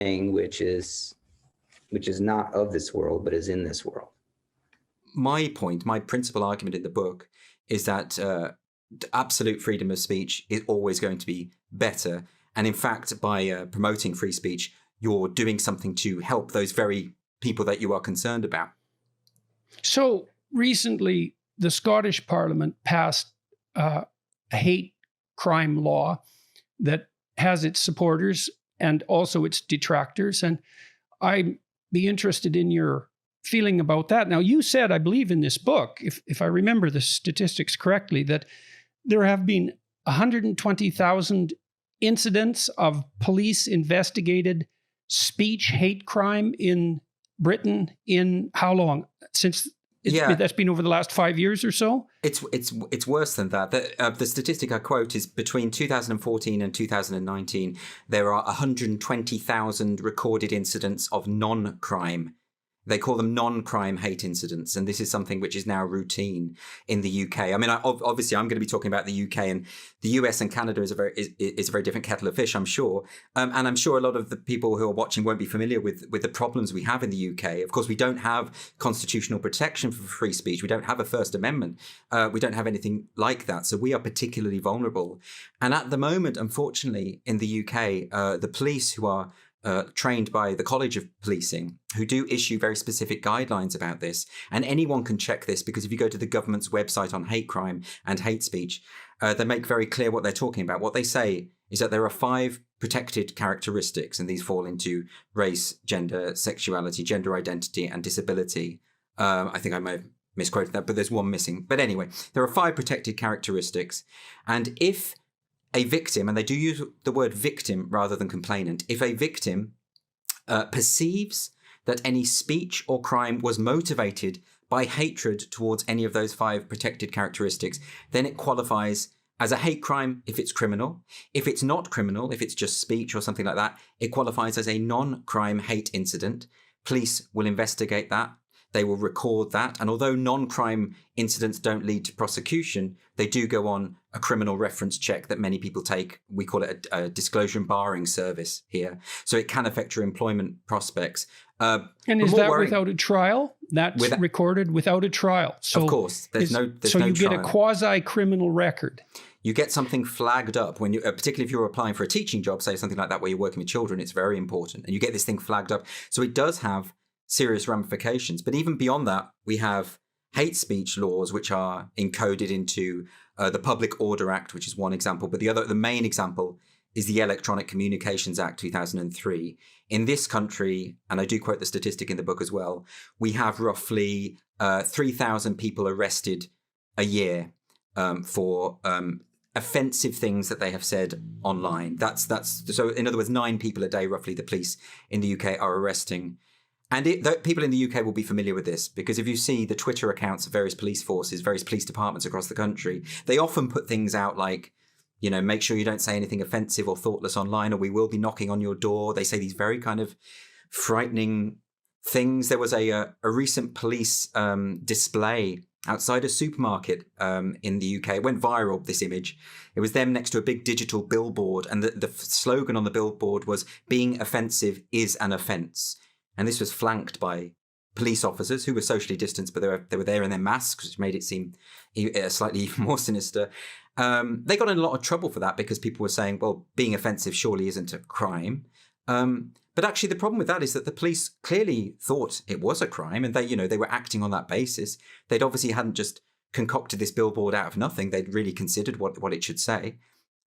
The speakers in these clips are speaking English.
thing which is not of this world, but is in this world. My point, my principal argument in the book is that absolute freedom of speech is always going to be better. And in fact, by promoting free speech, you're doing something to help those very people that you are concerned about. So recently, the Scottish Parliament passed a hate crime law that has its supporters and also its detractors. And I'd be interested in your feeling about that. Now, you said, I believe in this book, if I remember the statistics correctly, that there have been 120,000 incidents of police investigated speech hate crime in Britain in how long? That's been over the last 5 years or so? It's worse than that. The statistic I quote is between 2014 and 2019, there are 120,000 recorded incidents of non-crime. They call them non-crime hate incidents, and this is something which is now routine in the UK. I mean, obviously, I'm going to be talking about the UK, and the US and Canada is a very different kettle of fish, I'm sure. And I'm sure a lot of the people who are watching won't be familiar with the problems we have in the UK. Of course, we don't have constitutional protection for free speech. We don't have a First Amendment. We don't have anything like that. So we are particularly vulnerable. And at the moment, unfortunately, in the UK, the police who are trained by the College of Policing, who do issue very specific guidelines about this. And anyone can check this, because if you go to the government's website on hate crime and hate speech, they make very clear what they're talking about. What they say is that there are 5 protected characteristics, and these fall into race, gender, sexuality, gender identity, and disability. I think I may have misquoted that, but there's one missing. But anyway, there are 5 protected characteristics. And if a victim, and they do use the word victim rather than complainant, if a victim perceives that any speech or crime was motivated by hatred towards any of those 5 protected characteristics, then it qualifies as a hate crime if it's criminal. If it's not criminal, if it's just speech or something like that, it qualifies as a non-crime hate incident. Police will investigate that. They will record that. And although non-crime incidents don't lead to prosecution, they do go on a criminal reference check that many people take. We call it a disclosure and barring service here. So it can affect your employment prospects. And is that without a trial? That's recorded without a trial. So of course, there's no you trial. get a quasi-criminal record. You get something flagged up when you, particularly if you're applying for a teaching job, say something like that, where you're working with children. It's very important, and you get this thing flagged up. So it does have serious ramifications. But even beyond that, we have hate speech laws, which are encoded into the Public Order Act, which is one example. But the main example is the Electronic Communications Act 2003. In this country, and I do quote the statistic in the book as well, we have roughly 3,000 people arrested a year for offensive things that they have said online. That's so in other words, 9 people a day, roughly, the police in the UK are arresting. And people in the UK will be familiar with this, because if you see the Twitter accounts of various police forces, various police departments across the country, they often put things out like, make sure you don't say anything offensive or thoughtless online, or we will be knocking on your door. They say these very kind of frightening things. There was a recent police display outside a supermarket in the UK. It went viral, this image. It was them next to a big digital billboard, and the slogan on the billboard was, "Being offensive is an offence." And this was flanked by police officers who were socially distanced, but they were there in their masks, which made it seem slightly even more sinister. They got in a lot of trouble for that, because people were saying, well, being offensive surely isn't a crime. But actually, the problem with that is that the police clearly thought it was a crime, and they were acting on that basis. They'd obviously hadn't just concocted this billboard out of nothing. They'd really considered what it should say.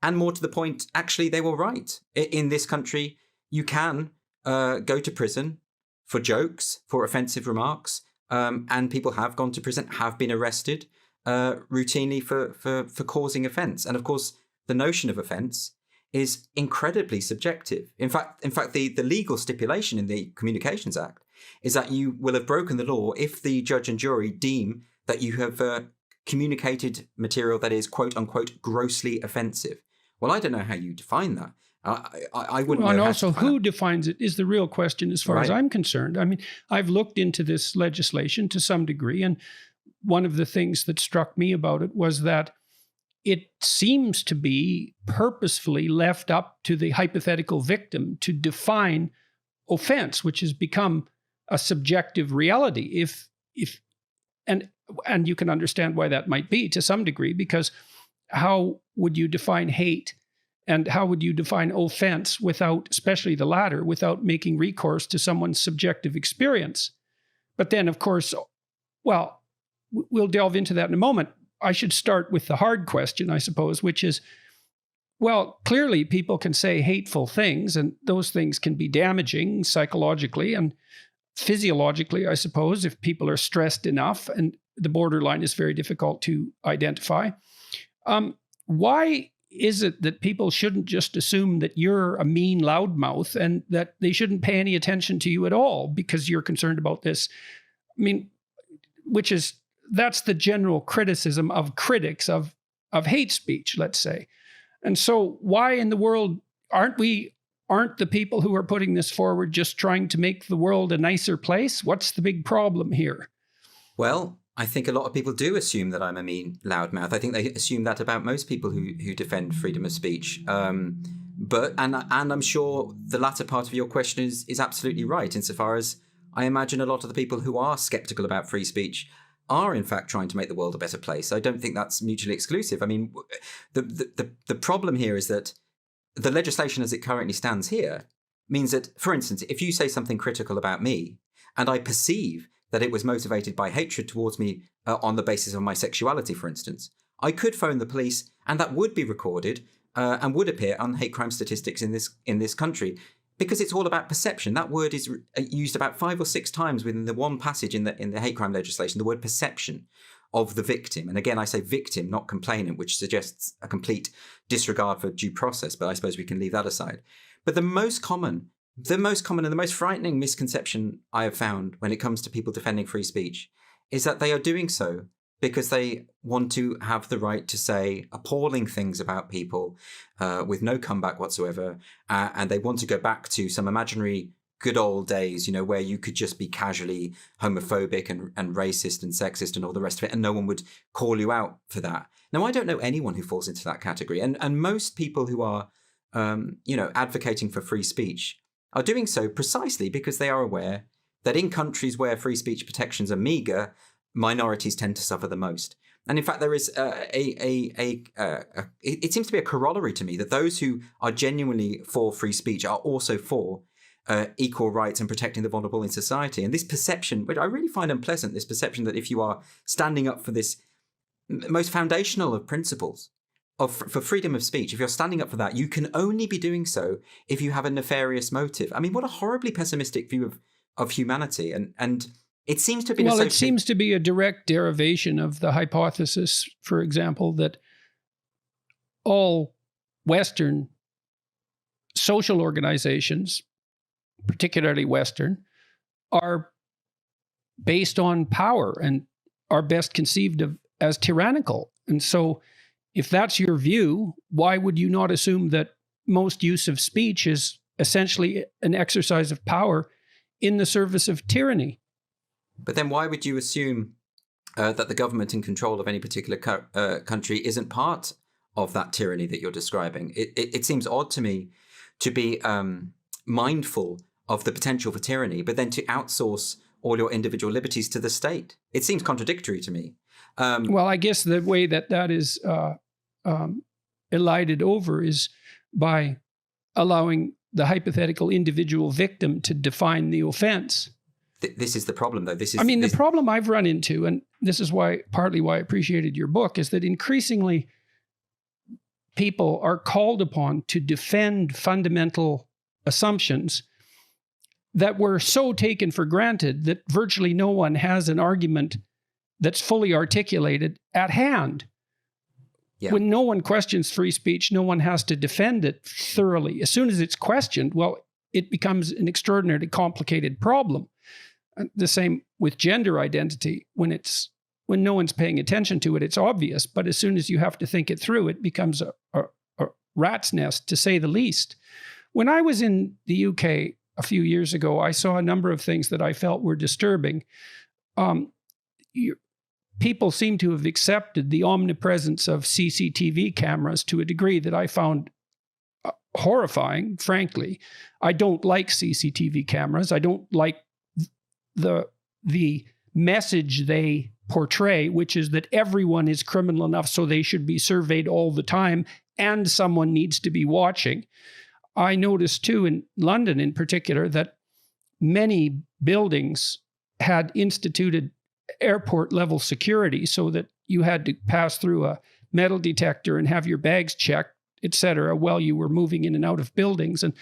And more to the point, actually, they were right. In this country, you can go to prison for jokes, for offensive remarks, and people have gone to prison, have been arrested routinely for causing offence. And of course, the notion of offence is incredibly subjective. In fact, the legal stipulation in the Communications Act is that you will have broken the law if the judge and jury deem that you have communicated material that is, quote unquote, grossly offensive. Well, I don't know how you define that. I wouldn't know. And also, who defines it is the real question, as far as Right. I'm concerned. I mean, I've looked into this legislation to some degree, and one of the things that struck me about it was that it seems to be purposefully left up to the hypothetical victim to define offense, which has become a subjective reality. And you can understand why that might be to some degree, because how would you define hate and how would you define offense without, especially the latter, without making recourse to someone's subjective experience? But then, of course, well, we'll delve into that in a moment. I should start with the hard question, I suppose, which is, well, clearly people can say hateful things, and those things can be damaging psychologically and physiologically, I suppose, if people are stressed enough, and the borderline is very difficult to identify. Why is it that people shouldn't just assume that you're a mean loudmouth and that they shouldn't pay any attention to you at all because you're concerned about this? I mean, that's the general criticism of critics of hate speech, let's say. And so why in the world aren't the people who are putting this forward just trying to make the world a nicer place? What's the big problem here? Well, I think a lot of people do assume that I'm a mean loudmouth. I think they assume that about most people who defend freedom of speech. But I'm sure the latter part of your question is absolutely right, insofar as I imagine a lot of the people who are skeptical about free speech are in fact trying to make the world a better place. I don't think that's mutually exclusive. I mean, the problem here is that the legislation as it currently stands here means that, for instance, if you say something critical about me and I perceive that it was motivated by hatred towards me on the basis of my sexuality, for instance, I could phone the police and that would be recorded and would appear on hate crime statistics in this country, because it's all about perception. That word is used about 5 or 6 times within the one passage in the hate crime legislation, the word perception of the victim. And again, I say victim, not complainant, which suggests a complete disregard for due process, but I suppose we can leave that aside. But the most common and the most frightening misconception I have found when it comes to people defending free speech is that they are doing so because they want to have the right to say appalling things about people with no comeback whatsoever. And they want to go back to some imaginary good old days, where you could just be casually homophobic and racist and sexist and all the rest of it, and no one would call you out for that. Now, I don't know anyone who falls into that category. And most people who are, advocating for free speech are doing so precisely because they are aware that in countries where free speech protections are meager, minorities tend to suffer the most. And in fact, there is it seems to be a corollary to me that those who are genuinely for free speech are also for equal rights and protecting the vulnerable in society. And this perception, which I really find unpleasant, this perception that if you are standing up for this most foundational of principles for freedom of speech, if you're standing up for that, you can only be doing so if you have a nefarious motive. I mean, what a horribly pessimistic view of humanity. And it seems to be... Well, it seems to be a direct derivation of the hypothesis, for example, that all Western social organizations, particularly Western, are based on power and are best conceived of as tyrannical. And so if that's your view, why would you not assume that most use of speech is essentially an exercise of power in the service of tyranny? But then why would you assume that the government in control of any particular country isn't part of that tyranny that you're describing? It seems odd to me to be mindful of the potential for tyranny, but then to outsource all your individual liberties to the state. It seems contradictory to me. Well, I guess the way that is elided over is by allowing the hypothetical individual victim to define the offense. This is the problem, though. The problem I've run into, and this is partly why I appreciated your book, is that increasingly people are called upon to defend fundamental assumptions that were so taken for granted that virtually no one has an argument that's fully articulated at hand. Yeah. When no one questions free speech, no one has to defend it thoroughly. As soon as it's questioned, well, it becomes an extraordinarily complicated problem. The same with gender identity. When no one's paying attention to it, it's obvious. But as soon as you have to think it through, it becomes a rat's nest, to say the least. When I was in the UK a few years ago, I saw a number of things that I felt were disturbing. People seem to have accepted the omnipresence of CCTV cameras to a degree that I found horrifying, frankly. I don't like CCTV cameras. I don't like the message they portray, which is that everyone is criminal enough so they should be surveyed all the time and someone needs to be watching. I noticed too in London in particular that many buildings had instituted airport level security so that you had to pass through a metal detector and have your bags checked, etc., while you were moving in and out of buildings. And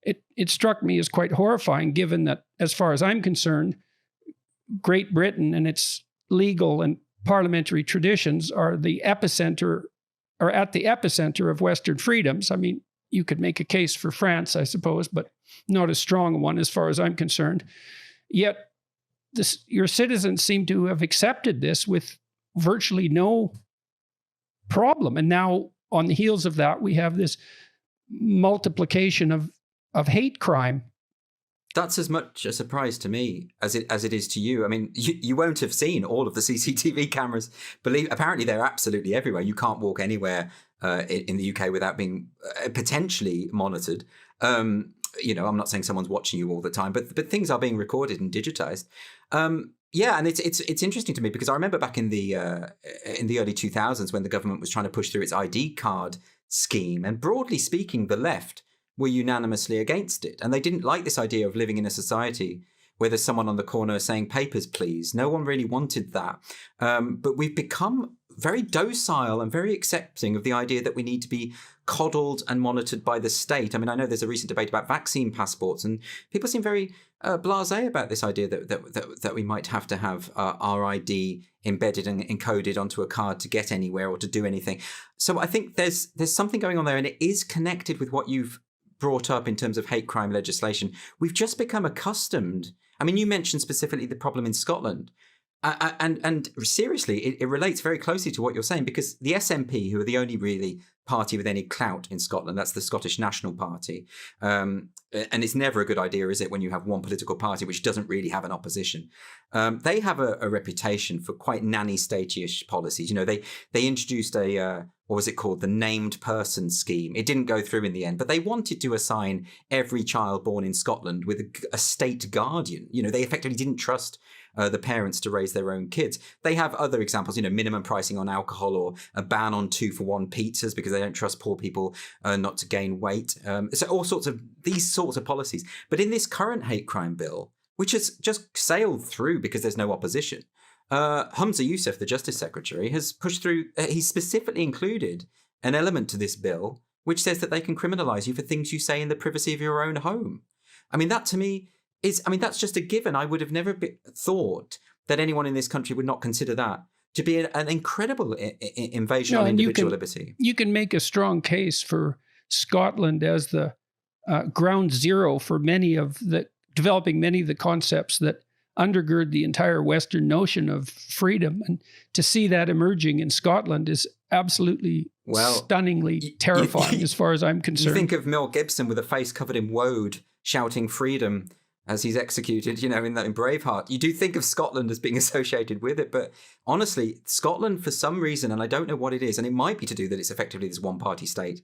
it struck me as quite horrifying, given that, as far as I'm concerned, Great Britain and its legal and parliamentary traditions are the epicenter, or at the epicenter of Western freedoms. I mean, you could make a case for France, I suppose, but not a strong one as far as I'm concerned. Yet your citizens seem to have accepted this with virtually no problem. And now on the heels of that, we have this multiplication of hate crime. That's as much a surprise to me as it is to you. I mean, you won't have seen all of the CCTV cameras. Apparently, they're absolutely everywhere. You can't walk anywhere in the UK without being potentially monitored. I'm not saying someone's watching you all the time, but things are being recorded and digitized. And it's interesting to me because I remember back in the early 2000s when the government was trying to push through its ID card scheme, and broadly speaking, the left were unanimously against it. And they didn't like this idea of living in a society where there's someone on the corner saying, "Papers, please." No one really wanted that. But we've become very docile and very accepting of the idea that we need to be coddled and monitored by the state. I mean, I know there's a recent debate about vaccine passports, and people seem very blasé about this idea that we might have to have our ID embedded and encoded onto a card to get anywhere or to do anything. So I think there's something going on there, and it is connected with what you've brought up in terms of hate crime legislation. We've just become accustomed. I mean, you mentioned specifically the problem in Scotland. And seriously, it relates very closely to what you're saying, because the SNP, who are the only really party with any clout in Scotland, that's the Scottish National Party. And it's never a good idea, is it, when you have one political party which doesn't really have an opposition. They have a reputation for quite nanny state-ish policies. They introduced what was it called? The named person scheme. It didn't go through in the end, but they wanted to assign every child born in Scotland with a state guardian. They effectively didn't trust the parents to raise their own kids. They have other examples, minimum pricing on alcohol, or a ban on 2-for-1 pizzas because they don't trust poor people not to gain weight. So all sorts of these sorts of policies. But in this current hate crime bill, which has just sailed through because there's no opposition, Humza Yousaf, the Justice Secretary, has pushed through, he's specifically included an element to this bill which says that they can criminalise you for things you say in the privacy of your own home. I mean, that to me that's just a given. I would have never thought that anyone in this country would not consider that to be an incredible invasion on individual liberty. You can make a strong case for Scotland as the ground zero for developing many of the concepts that undergird the entire Western notion of freedom. And to see that emerging in Scotland is absolutely stunningly terrifying as far as I'm concerned. You think of Mel Gibson with a face covered in woad shouting freedom as he's executed, in Braveheart. You do think of Scotland as being associated with it, but honestly, Scotland, for some reason, and I don't know what it is, and it might be to do that it's effectively this one-party state,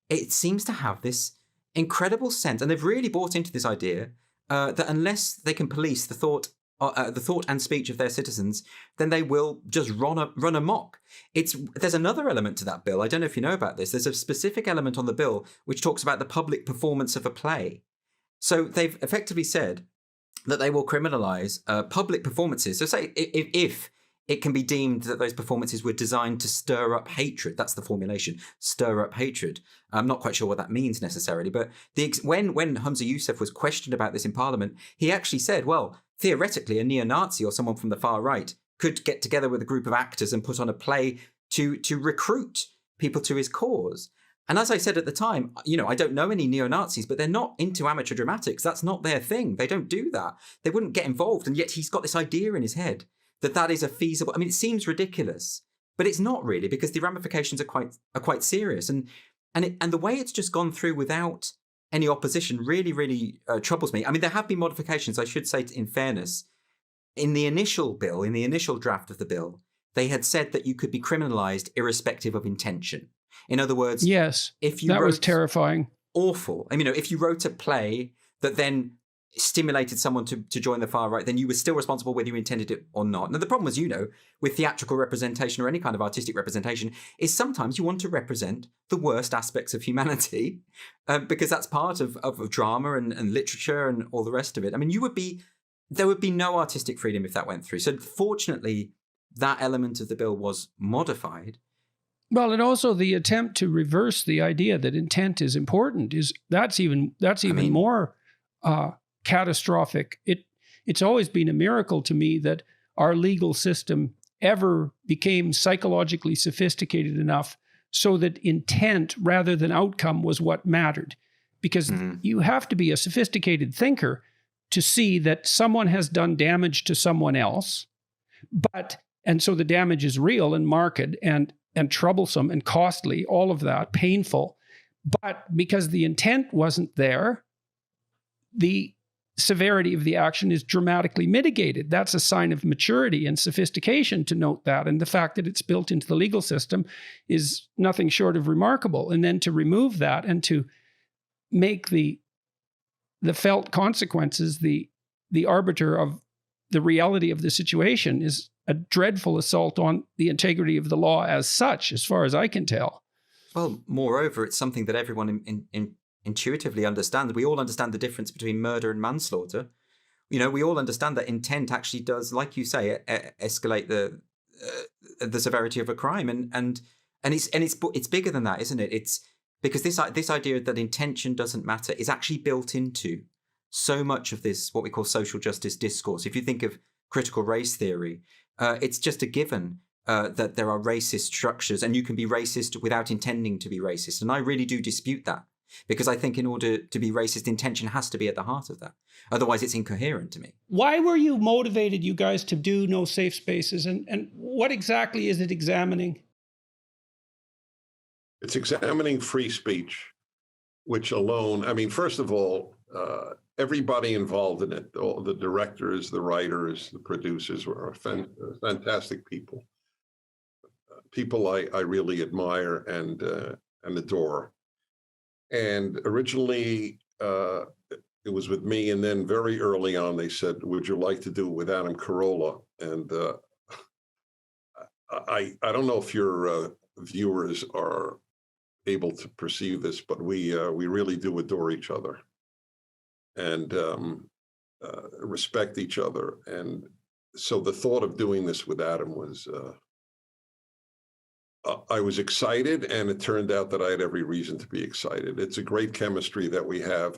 it seems to have this incredible sense, and they've really bought into this idea that unless they can police the thought and speech of their citizens, then they will just run amok. There's another element to that bill. I don't know if you know about this. There's a specific element on the bill which talks about the public performance of a play. So they've effectively said that they will criminalise public performances. So say if it can be deemed that those performances were designed to stir up hatred. That's the formulation, stir up hatred. I'm not quite sure what that means necessarily, but when Humza Yousaf was questioned about this in Parliament, he actually said, well, theoretically, a neo-Nazi or someone from the far right could get together with a group of actors and put on a play to recruit people to his cause. And as I said at the time, I don't know any neo-Nazis, but they're not into amateur dramatics. That's not their thing. They don't do that. They wouldn't get involved. And yet he's got this idea in his head that is a feasible. I mean, it seems ridiculous, but it's not really, because the ramifications are quite serious. And the way it's just gone through without any opposition really, really troubles me. I mean, there have been modifications, I should say, in fairness. In the initial bill, in the initial draft of the bill, they had said that you could be criminalised irrespective of intention. In other words, yes, if you was terrifying. awful. I mean, if you wrote a play that then stimulated someone to join the far right, then you were still responsible whether you intended it or not. Now, the problem was, with theatrical representation or any kind of artistic representation, is sometimes you want to represent the worst aspects of humanity because that's part of drama and literature and all the rest of it. I mean, there would be no artistic freedom if that went through. So fortunately, that element of the bill was modified. Well, and also the attempt to reverse the idea that intent is important that's even more catastrophic. It's always been a miracle to me that our legal system ever became psychologically sophisticated enough so that intent rather than outcome was what mattered. Because you have to be a sophisticated thinker to see that someone has done damage to someone else, and so the damage is real and marked and troublesome and costly, all of that, painful. But because the intent wasn't there, the severity of the action is dramatically mitigated. That's a sign of maturity and sophistication to note that. And the fact that it's built into the legal system is nothing short of remarkable. And then to remove that and to make the felt consequences the arbiter of the reality of the situation is a dreadful assault on the integrity of the law as such, as far as I can tell. Well, moreover, it's something that everyone intuitively understands. We all understand the difference between murder and manslaughter. We all understand that intent actually does, like you say, escalate the severity of a crime, and it's bigger than that, isn't it? It's because this idea that intention doesn't matter is actually built into so much of this what we call social justice discourse. If you think of critical race theory, it's just a given that there are racist structures, and you can be racist without intending to be racist. And I really do dispute that. Because I think in order to be racist, intention has to be at the heart of that. Otherwise, it's incoherent to me. Why were you motivated, you guys, to do No Safe Spaces? And what exactly is it examining? It's examining free speech, which alone, I mean, first of all, everybody involved in it, all the directors, the writers, the producers were fantastic people. People I really admire and adore. And originally, it was with me, and then very early on, they said, "Would you like to do it with Adam Carolla?" And I don't know if your viewers are able to perceive this, but we really do adore each other and respect each other. And so the thought of doing this with Adam was. I was excited, and it turned out that I had every reason to be excited. It's a great chemistry that we have.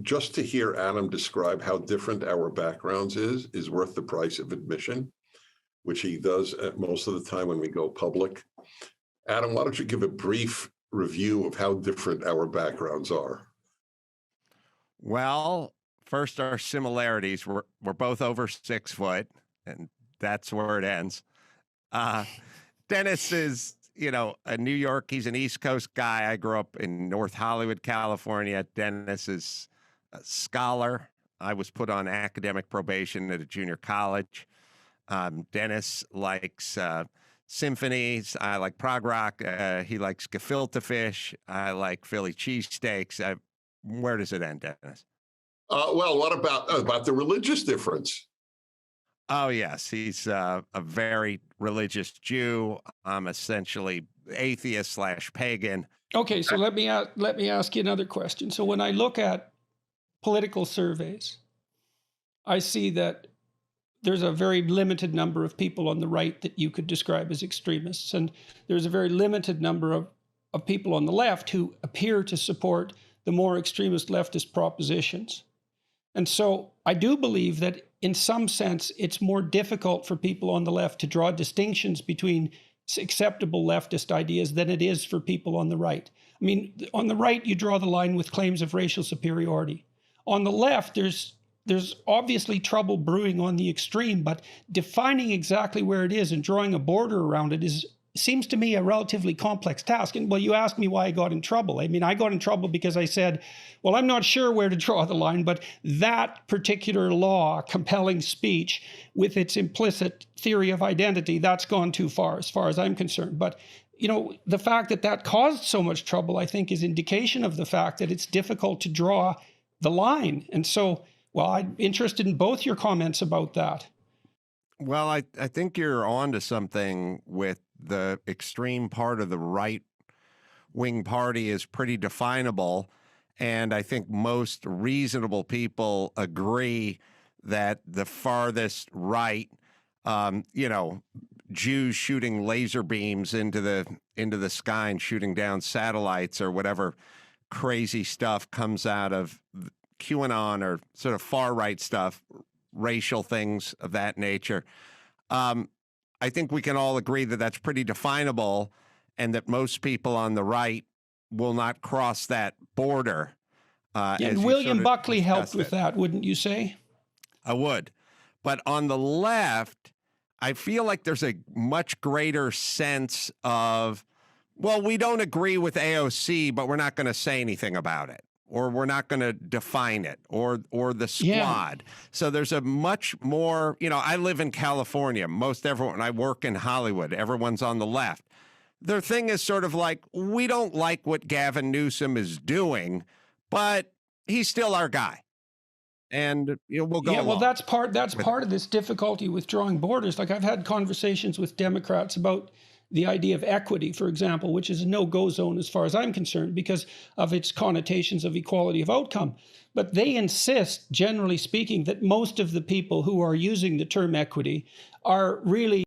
Just to hear Adam describe how different our backgrounds is worth the price of admission, which he does most of the time when we go public. Adam, why don't you give a brief review of how different our backgrounds are? Well, first, our similarities. We're both over 6 foot, and that's where it ends. Dennis is, a New York, he's an East Coast guy. I grew up in North Hollywood, California. Dennis is a scholar. I was put on academic probation at a junior college. Dennis likes symphonies. I like prog rock. He likes gefilte fish. I like Philly cheesesteaks. Where does it end, Dennis? Well, what about the religious difference? Oh, yes. He's a very religious Jew. I'm essentially atheist / pagan. Okay, so let me ask you another question. So when I look at political surveys, I see that there's a very limited number of people on the right that you could describe as extremists. And there's a very limited number of people on the left who appear to support the more extremist leftist propositions. And so I do believe that in some sense, it's more difficult for people on the left to draw distinctions between acceptable leftist ideas than it is for people on the right. I mean, on the right, you draw the line with claims of racial superiority. On the left, there's obviously trouble brewing on the extreme, but defining exactly where it is and drawing a border around it seems to me a relatively complex task. And well, you asked me why I got in trouble. I mean, I got in trouble because I said, well, I'm not sure where to draw the line, but that particular law, compelling speech with its implicit theory of identity, that's gone too far as I'm concerned. But the fact that that caused so much trouble, I think, is indication of the fact that it's difficult to draw the line. And so, well, I'm interested in both your comments about that. Well, I think you're on to something with the extreme part of the right wing party is pretty definable. And I think most reasonable people agree that the farthest right, Jews shooting laser beams into the sky and shooting down satellites or whatever crazy stuff comes out of QAnon or sort of far right stuff, racial things of that nature. I think we can all agree that that's pretty definable and that most people on the right will not cross that border. And William Buckley helped with that, wouldn't you say? I would. But on the left, I feel like there's a much greater sense of, well, we don't agree with AOC, but we're not going to say anything about it, or we're not going to define it, or the squad. Yeah. So there's a much more, I live in California. Most everyone, I work in Hollywood. Everyone's on the left. Their thing is sort of like, we don't like what Gavin Newsom is doing, but he's still our guy. And we'll go. Yeah, well, along. that's part of this difficulty with drawing borders. Like, I've had conversations with Democrats about the idea of equity, for example, which is a no-go zone as far as I'm concerned because of its connotations of equality of outcome. But they insist, generally speaking, that most of the people who are using the term equity are really